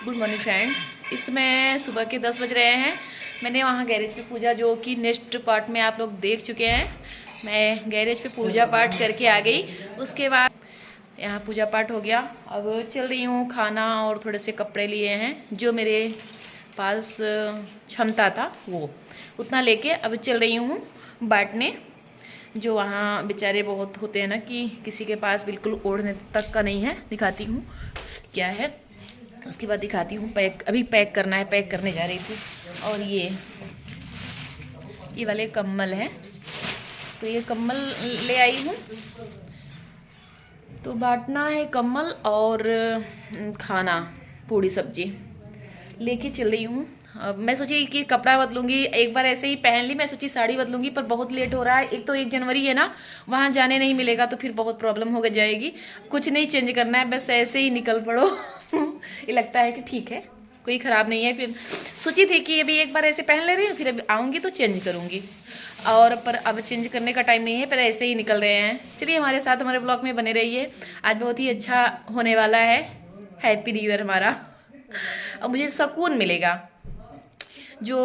Good morning friends. इसमें सुबह के 10 बज रहे हैं। मैंने वहाँ गैरेज पे पूजा, जो कि नेक्स्ट पार्ट में आप लोग देख चुके हैं। मैं गैरेज पे पूजा पाठ करके आ गई। उसके बाद यहाँ पूजा पाठ हो गया। अब चल रही हूँ खाना और थोड़े से कपड़े लिए हैं, जो मेरे पास क्षमता था वो उतना लेके अब चल रही हूँ बांटने। जो वहाँ बेचारे बहुत होते हैं ना, कि किसी के पास बिल्कुल ओढ़ने तक का नहीं है। दिखाती हूँ क्या है, उसके बाद दिखाती हूँ। पैक अभी पैक करना है, पैक करने जा रही थी। और ये वाले कम्बल हैं, तो ये कम्बल ले आई हूँ। तो बांटना है कम्बल और खाना, पूड़ी सब्जी लेके चल रही हूँ। अब मैं सोची कि कपड़ा बदलूंगी, एक बार ऐसे ही पहन ली। मैं सोची साड़ी बदलूंगी, पर बहुत लेट हो रहा है। एक तो 1 जनवरी है ना, वहाँ जाने नहीं मिलेगा तो फिर बहुत प्रॉब्लम हो जाएगी। कुछ नहीं चेंज करना है, बस ऐसे ही निकल पड़ो। ये लगता है कि ठीक है, कोई ख़राब नहीं है। फिर सोची थी कि अभी एक बार ऐसे पहन ले रही हूँ, फिर अभी आऊँगी तो चेंज करूँगी। और पर अब चेंज करने का टाइम नहीं है, पर ऐसे ही निकल रहे हैं। चलिए हमारे साथ, हमारे ब्लॉग में बने रहिए। आज बहुत ही अच्छा होने वाला है। हैप्पी न्यू ईयर हमारा। अब मुझे सुकून मिलेगा, जो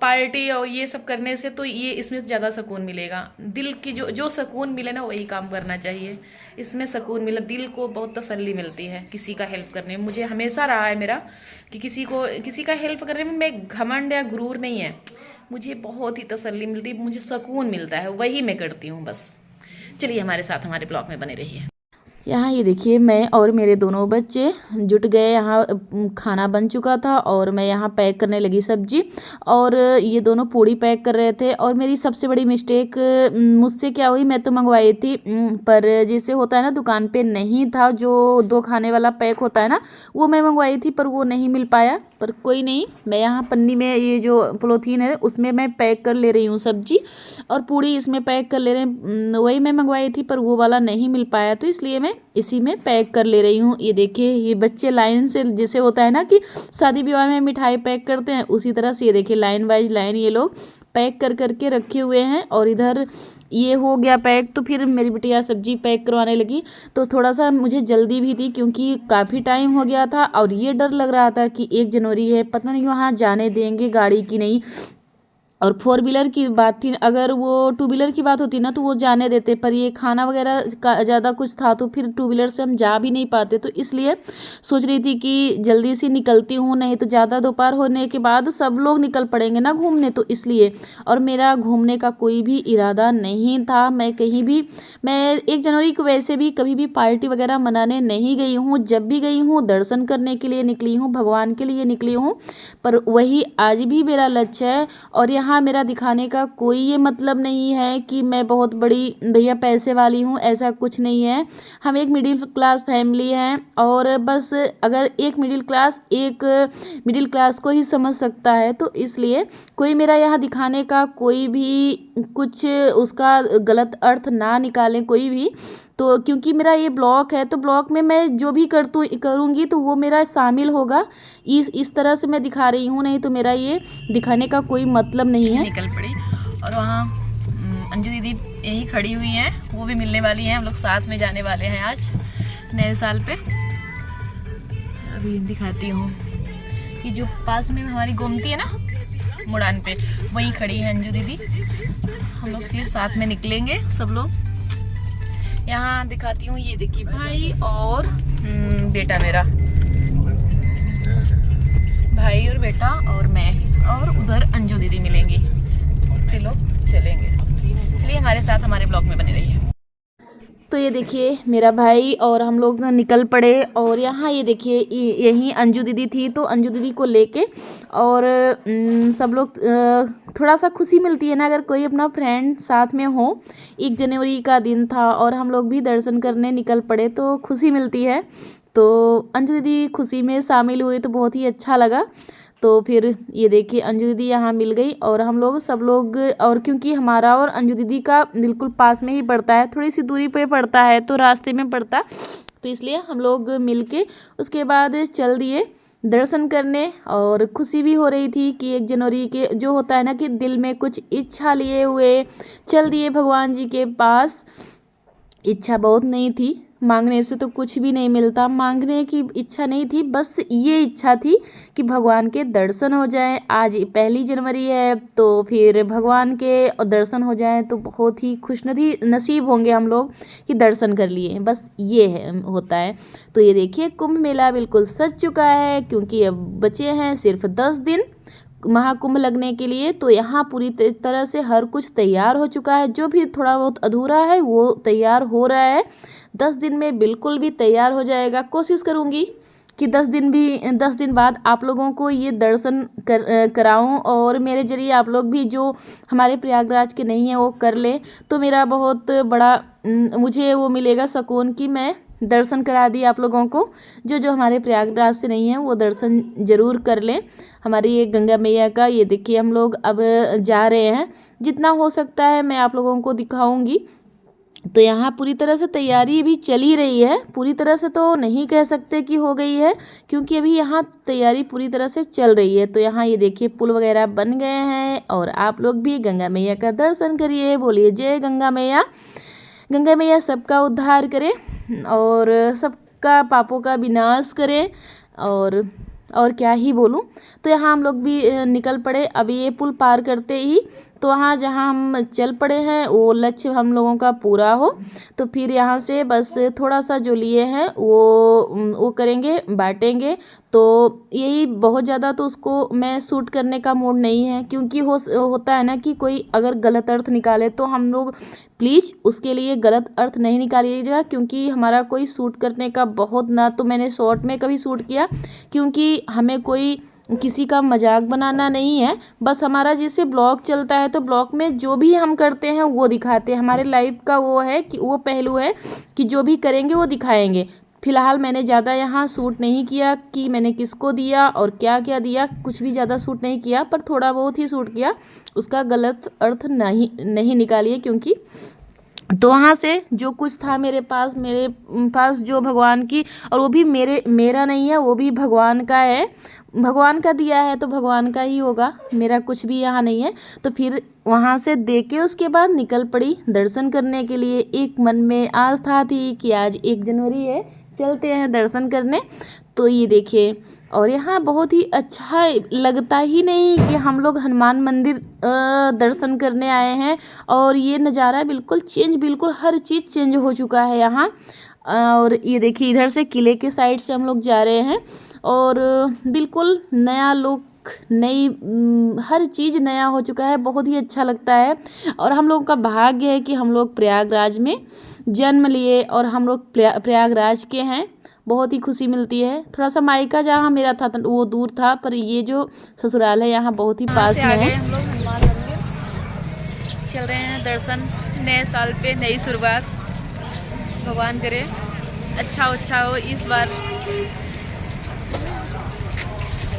पार्टी और ये सब करने से तो ये इसमें ज़्यादा सुकून मिलेगा। दिल की जो सुकून मिले ना, वही काम करना चाहिए। इसमें सुकून मिला, दिल को बहुत तसल्ली मिलती है किसी का हेल्प करने में। मुझे हमेशा रहा है मेरा कि किसी का हेल्प करने में मैं घमंड या गुरूर नहीं है। मुझे बहुत ही तसल्ली मिलती है, मुझे सुकून मिलता है, वही मैं करती हूँ बस। चलिए हमारे साथ, हमारे ब्लॉग में बने रहिए। यहाँ ये देखिए, मैं और मेरे दोनों बच्चे जुट गए। यहाँ खाना बन चुका था और मैं यहाँ पैक करने लगी सब्जी, और ये दोनों पूड़ी पैक कर रहे थे। और मेरी सबसे बड़ी मिस्टेक मुझसे क्या हुई, मैं तो मंगवाई थी, पर जैसे होता है ना, दुकान पे नहीं था जो 2 खाने वाला पैक होता है ना, वो मैं मंगवाई थी, पर वो नहीं मिल पाया। पर कोई नहीं, मैं यहाँ पन्नी में, ये जो पॉलीथीन है उसमें मैं पैक कर ले रही हूँ सब्जी, और पूड़ी इसमें पैक कर ले रहे हैं। वही मैं मंगवाई थी, पर वो वाला नहीं मिल पाया, तो इसलिए मैं इसी में पैक कर ले रही हूँ। ये देखिए, ये बच्चे लाइन से, जैसे होता है ना कि शादी विवाह में मिठाई पैक करते हैं, उसी तरह से ये देखिए लाइन वाइज लाइन ये लोग पैक कर करके रखे हुए हैं। और इधर ये हो गया पैक, तो फिर मेरी बिटिया सब्जी पैक करवाने लगी। तो थोड़ा सा मुझे जल्दी भी थी, क्योंकि काफ़ी टाइम हो गया था, और ये डर लग रहा था कि 1 जनवरी है, पता नहीं वहाँ जाने देंगे गाड़ी की नहीं। और 4 व्हीलर की बात थी, अगर वो 2 व्हीलर की बात होती ना तो वो जाने देते, पर ये खाना वगैरह का ज़्यादा कुछ था, तो फिर 2 व्हीलर से हम जा भी नहीं पाते। तो इसलिए सोच रही थी कि जल्दी से निकलती हूँ, नहीं तो ज़्यादा दोपहर होने के बाद सब लोग निकल पड़ेंगे ना घूमने, तो इसलिए। और मेरा घूमने का कोई भी इरादा नहीं था। मैं कहीं भी, मैं 1 जनवरी को वैसे भी कभी भी पार्टी वगैरह मनाने नहीं गई हूँ। जब भी गई हूँ, दर्शन करने के लिए निकली हूँ, भगवान के लिए निकली हूँ। पर वही आज भी मेरा लक्ष्य है। और यहाँ मेरा दिखाने का कोई ये मतलब नहीं है कि मैं बहुत बड़ी भैया पैसे वाली हूँ, ऐसा कुछ नहीं है। हम एक मिडिल क्लास फैमिली हैं, और बस अगर एक मिडिल क्लास को ही समझ सकता है, तो इसलिए कोई मेरा यहाँ दिखाने का कोई भी कुछ उसका गलत अर्थ ना निकालें कोई भी। तो क्योंकि मेरा ये ब्लॉग है, तो ब्लॉग में मैं जो भी करूँगी तो वो मेरा शामिल होगा। इस तरह से मैं दिखा रही हूँ, नहीं तो मेरा ये दिखाने का कोई मतलब नहीं है। निकल पड़ी, और वहाँ अंजू दीदी यही खड़ी हुई हैं, वो भी मिलने वाली हैं। हम लोग साथ में जाने वाले हैं आज नए साल पे। अभी दिखाती हूँ, ये जो पास में हमारी गोमती है ना, मुड़ान पे, वहीं खड़ी है अंजू दीदी। हम लोग फिर साथ में निकलेंगे सब लोग। यहाँ दिखाती हूँ, ये देखिए भाई और बेटा मेरा, भाई और बेटा और मैं, और उधर अंजू दीदी मिलेंगी, फिर लोग चलेंगे। चलिए हमारे साथ, हमारे ब्लॉग में बने रहिए। तो ये देखिए मेरा भाई और हम लोग निकल पड़े। और यहाँ ये देखिए, यहीं अंजू दीदी थी, तो अंजू दीदी को लेके, और सब लोग, थोड़ा सा खुशी मिलती है ना अगर कोई अपना फ्रेंड साथ में हो। 1 जनवरी का दिन था और हम लोग भी दर्शन करने निकल पड़े, तो खुशी मिलती है। तो अंजू दीदी खुशी में शामिल हुए, तो बहुत ही अच्छा लगा। तो फिर ये देखिए अंजू दीदी यहाँ मिल गई, और हम लोग सब लोग, और क्योंकि हमारा और अंजू दीदी का बिल्कुल पास में ही पड़ता है, थोड़ी सी दूरी पे पड़ता है, तो रास्ते में पड़ता, तो इसलिए हम लोग मिल के उसके बाद चल दिए दर्शन करने। और खुशी भी हो रही थी कि 1 जनवरी के जो होता है ना, कि दिल में कुछ इच्छा लिए हुए चल दिए भगवान जी के पास। इच्छा बहुत नहीं थी, मांगने से तो कुछ भी नहीं मिलता। मांगने की इच्छा नहीं थी, बस ये इच्छा थी कि भगवान के दर्शन हो जाए। आज 1 जनवरी है तो फिर भगवान के दर्शन हो जाए तो बहुत ही नसीब होंगे हम लोग कि दर्शन कर लिए। बस ये होता है। तो ये देखिए कुंभ मेला बिल्कुल सज चुका है, क्योंकि अब बचे हैं सिर्फ 10 दिन महाकुंभ लगने के लिए। तो यहाँ पूरी तरह से हर कुछ तैयार हो चुका है। जो भी थोड़ा बहुत अधूरा है वो तैयार हो रहा है। 10 दिन में बिल्कुल भी तैयार हो जाएगा। कोशिश करूँगी कि 10 दिन बाद आप लोगों को ये दर्शन कराऊं, और मेरे जरिए आप लोग भी जो हमारे प्रयागराज के नहीं हैं वो कर लें, तो मेरा बहुत बड़ा मुझे वो मिलेगा सुकून कि मैं दर्शन करा दिए आप लोगों को। जो हमारे प्रयागराज से नहीं है वो दर्शन ज़रूर कर लें हमारी ये गंगा मैया का। ये देखिए हम लोग अब जा रहे हैं, जितना हो सकता है मैं आप लोगों को दिखाऊंगी। तो यहाँ पूरी तरह से तैयारी भी चल ही रही है। पूरी तरह से तो नहीं कह सकते कि हो गई है, क्योंकि अभी यहाँ तैयारी पूरी तरह से चल रही है। तो यहाँ ये देखिए पुल वगैरह बन गए हैं, और आप लोग भी गंगा मैया का दर्शन करिए। बोलिए जय गंगा मैया। गंगा मैया सबका उद्धार करे और सबका पापों का विनाश करे। और क्या ही बोलूं। तो यहाँ हम लोग भी निकल पड़े। अभी ये पुल पार करते ही तो वहाँ जहाँ हम चल पड़े हैं वो लक्ष्य हम लोगों का पूरा हो, तो फिर यहाँ से बस थोड़ा सा जो लिए हैं वो करेंगे, बांटेंगे। तो यही बहुत ज़्यादा तो उसको मैं शूट करने का मूड नहीं है, क्योंकि होता है ना कि कोई अगर गलत अर्थ निकाले तो हम लोग प्लीज़ उसके लिए गलत अर्थ नहीं निकालिएगा, क्योंकि हमारा कोई शूट करने का बहुत ना तो मैंने शॉर्ट में कभी शूट किया, क्योंकि हमें कोई किसी का मजाक बनाना नहीं है। बस हमारा जैसे ब्लॉग चलता है तो ब्लॉग में जो भी हम करते हैं वो दिखाते हैं। हमारे लाइफ का वो है कि वो पहलू है कि जो भी करेंगे वो दिखाएंगे। फ़िलहाल मैंने ज़्यादा यहाँ शूट नहीं किया कि मैंने किसको दिया और क्या क्या दिया, कुछ भी ज़्यादा शूट नहीं किया, पर थोड़ा बहुत ही शूट किया। उसका गलत अर्थ नहीं निकालिए, क्योंकि तो वहाँ से जो कुछ था मेरे पास जो भगवान की, और वो भी मेरा नहीं है, वो भी भगवान का है। भगवान का दिया है तो भगवान का ही होगा, मेरा कुछ भी यहाँ नहीं है। तो फिर वहाँ से दे के उसके बाद निकल पड़ी दर्शन करने के लिए। एक मन में आस्था थी कि आज 1 जनवरी है, चलते हैं दर्शन करने। तो ये देखिए, और यहाँ बहुत ही अच्छा लगता ही नहीं कि हम लोग हनुमान मंदिर दर्शन करने आए हैं, और ये नज़ारा बिल्कुल चेंज, बिल्कुल हर चीज़ चेंज हो चुका है यहाँ। और ये देखिए इधर से किले के साइड से हम लोग जा रहे हैं, और बिल्कुल नया लुक, नई हर चीज़ नया हो चुका है। बहुत ही अच्छा लगता है, और हम लोगों का भाग्य है कि हम लोग प्रयागराज में जन्म लिए और हम लोग प्रयागराज के हैं। बहुत ही खुशी मिलती है। थोड़ा सा मायका जहाँ मेरा था वो दूर था, पर ये जो ससुराल है यहाँ बहुत ही पास में है। हम लोग हनुमान मंदिर चल रहे हैं दर्शन, नए साल पे नई शुरुआत, भगवान करे अच्छा हो इस बार।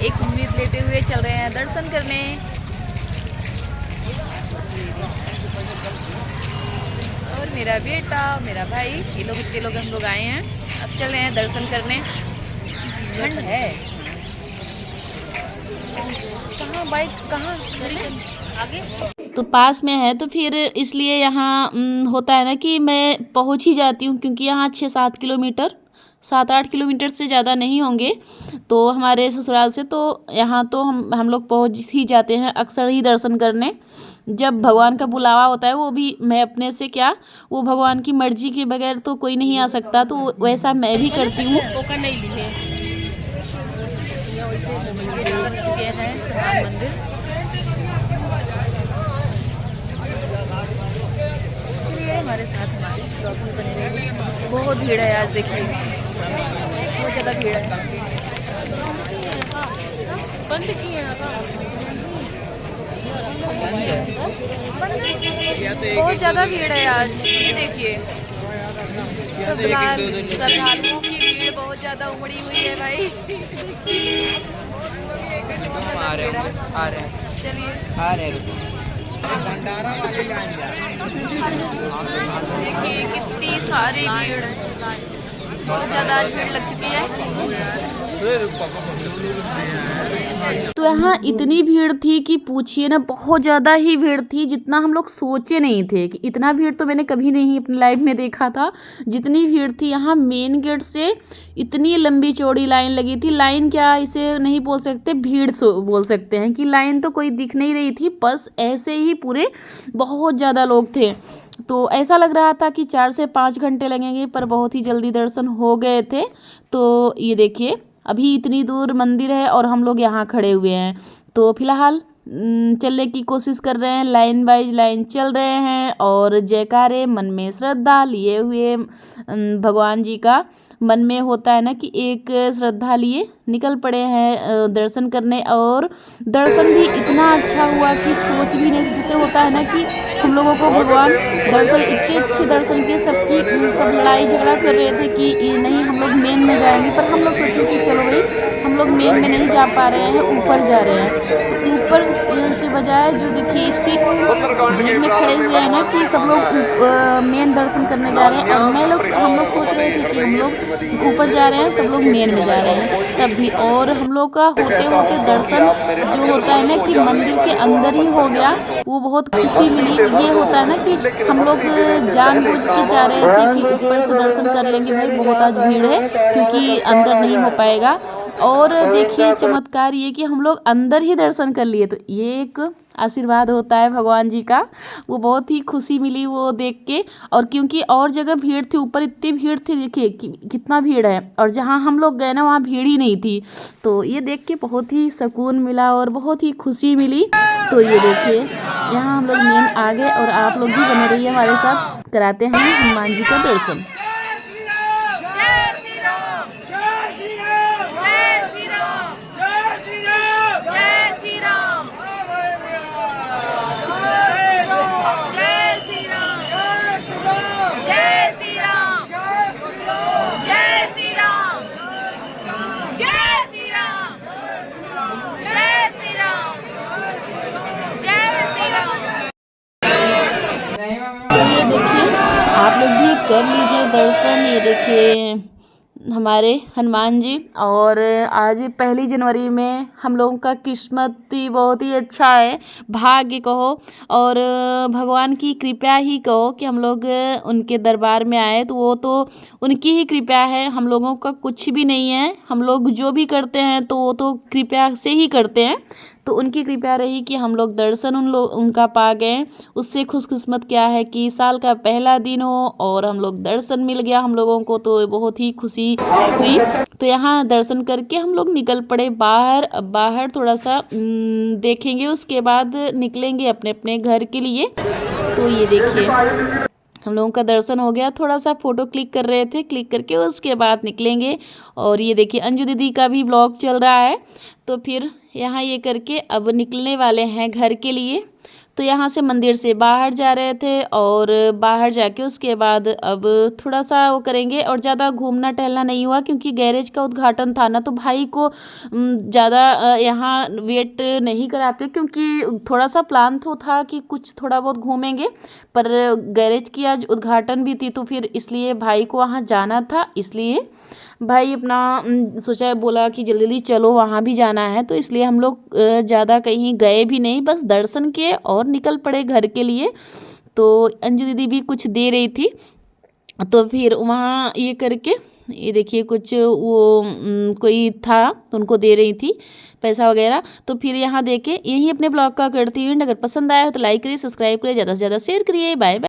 एक उम्मीद लेते हुए चल रहे हैं दर्शन करने। और मेरा बेटा, मेरा भाई, ये लोग इतने लोग हम लोग आए हैं। अब चल रहे हैं दर्शन करने। ठंड है। कहाँ बाइक, कहाँ आगे तो पास में है, तो फिर इसलिए यहाँ होता है ना कि मैं पहुँच ही जाती हूँ, क्योंकि यहाँ 6-7 किलोमीटर, 7-8 किलोमीटर से ज़्यादा नहीं होंगे तो हमारे ससुराल से। तो यहाँ तो हम लोग पहुँच ही जाते हैं अक्सर ही दर्शन करने। जब भगवान का बुलावा होता है, वो भी मैं अपने से क्या, वो भगवान की मर्जी के बगैर तो कोई नहीं आ सकता, तो वैसा मैं भी करती हूँ। चुके हैं हनुमान मंदिर। चलिए हमारे साथ हमारे ब्लॉग में बने रहिए। बहुत भीड़ है आज, देखिए बहुत ज़्यादा भीड़ है। बंद किए हैं, बहुत ज़्यादा भीड़ है आज। ये देखिए श्रद्धालुओं की भीड़ बहुत ज़्यादा उमड़ी हुई है भाई। आ रहे चलिए देखिए कितनी सारी भीड़, बहुत ज़्यादा आज भीड़ लग चुकी है। तो यहाँ इतनी भीड़ थी कि पूछिए ना, बहुत ज़्यादा ही भीड़ थी, जितना हम लोग सोचे नहीं थे कि इतना भीड़ तो मैंने कभी नहीं अपनी लाइफ में देखा था। जितनी भीड़ थी यहाँ मेन गेट से, इतनी लंबी चौड़ी लाइन लगी थी। लाइन क्या इसे नहीं बोल सकते, भीड़ बोल सकते हैं कि लाइन तो कोई दिख नहीं रही थी, बस ऐसे ही पूरे बहुत ज़्यादा लोग थे। तो ऐसा लग रहा था कि 4 से 5 घंटे लगेंगे, पर बहुत ही जल्दी दर्शन हो गए थे। तो ये देखिए अभी इतनी दूर मंदिर है और हम लोग यहाँ खड़े हुए हैं। तो फिलहाल चलने की कोशिश कर रहे हैं, लाइन बाइज लाइन चल रहे हैं और जयकारे, मन में श्रद्धा लिए हुए भगवान जी का मन में होता है ना कि एक श्रद्धा लिए निकल पड़े हैं दर्शन करने। और दर्शन भी इतना अच्छा हुआ कि सोच भी नहीं, जैसे होता है ना कि हम लोगों को भगवान दर्शन इतने अच्छे दर्शन के, सब लड़ाई झगड़ा कर रहे थे कि ये नहीं हम लोग मेन में जाएंगे, पर हम लोग सोचे कि चलो भाई हम लोग मेन में नहीं जा पा रहे हैं, ऊपर जा रहे हैं। तो ऊपर के बजाय जो देखिए इतनी भीड़ में खड़े हुए हैं ना कि सब लोग मेन दर्शन करने जा रहे हैं। और हम लोग सोच रहे थे कि हम लोग ऊपर जा रहे हैं, सब लोग मेन में जा रहे हैं तब भी। और हम लोग का होते होते दर्शन जो होता है ना कि मंदिर के अंदर ही हो गया, वो बहुत खुशी मिली। ये होता है ना कि हम लोग जानबूझ के जा रहे थे कि ऊपर से दर्शन कर लेंगे, भाई बहुत आज भीड़ है क्योंकि अंदर नहीं हो पाएगा। और देखिए चमत्कार ये कि हम लोग अंदर ही दर्शन कर लिए। तो ये एक आशीर्वाद होता है भगवान जी का, वो बहुत ही खुशी मिली वो देख के। और क्योंकि और जगह भीड़ थी, ऊपर इतनी भीड़ थी, देखिए कितना भीड़ है, और जहाँ हम लोग गए ना वहाँ भीड़ ही नहीं थी। तो ये देख के बहुत ही सुकून मिला और बहुत ही खुशी मिली। तो ये देखिए यहाँ हम लोग मेन आ गए और आप लोग भी बने रहिए हमारे साथ, कराते हैं हनुमान जी का दर्शन। ये देखिए आप लोग भी कर लीजिए दर्शन। ये देखिए हमारे हनुमान जी, और आज 1 जनवरी में हम लोगों का किस्मत ही बहुत ही अच्छा है, भाग्य कहो और भगवान की कृपा ही कहो कि हम लोग उनके दरबार में आए। तो वो तो उनकी ही कृपा है, हम लोगों का कुछ भी नहीं है। हम लोग जो भी करते हैं तो वो तो कृपा से ही करते हैं। तो उनकी कृपा रही कि हम लोग दर्शन उनका पा गए। उससे खुशकिस्मत क्या है कि साल का पहला दिन हो और हम लोग दर्शन मिल गया हम लोगों को, तो बहुत ही खुशी हुई। तो यहाँ दर्शन करके हम लोग निकल पड़े बाहर। अब बाहर थोड़ा सा देखेंगे, उसके बाद निकलेंगे अपने अपने घर के लिए। तो ये देखिए हम लोगों का दर्शन हो गया, थोड़ा सा फ़ोटो क्लिक कर रहे थे, क्लिक करके उसके बाद निकलेंगे। और ये देखिए अंजू दीदी का भी ब्लॉग चल रहा है। तो फिर यहाँ ये करके अब निकलने वाले हैं घर के लिए। तो यहाँ से मंदिर से बाहर जा रहे थे और बाहर जाके उसके बाद अब थोड़ा सा वो करेंगे। और ज़्यादा घूमना टहलना नहीं हुआ क्योंकि गैरेज का उद्घाटन था ना, तो भाई को ज़्यादा यहाँ वेट नहीं कराते, क्योंकि थोड़ा सा प्लान तो था कि कुछ थोड़ा बहुत घूमेंगे, पर गैरेज की आज उद्घाटन भी थी, तो फिर इसलिए भाई को वहाँ जाना था। इसलिए भाई अपना सोचा, बोला कि जल्दी जल्दी चलो वहाँ भी जाना है। तो इसलिए हम लोग ज़्यादा कहीं गए भी नहीं, बस दर्शन किए और निकल पड़े घर के लिए। तो अंजू दीदी भी कुछ दे रही थी, तो फिर वहाँ ये करके ये देखिए कुछ वो कोई था तो उनको दे रही थी पैसा वगैरह। तो फिर यहाँ देके यही अपने ब्लॉग का करती हूँ। अगर पसंद आया हो तो लाइक करिए, सब्सक्राइब करिए, ज़्यादा से ज़्यादा शेयर करिए। Bye bye.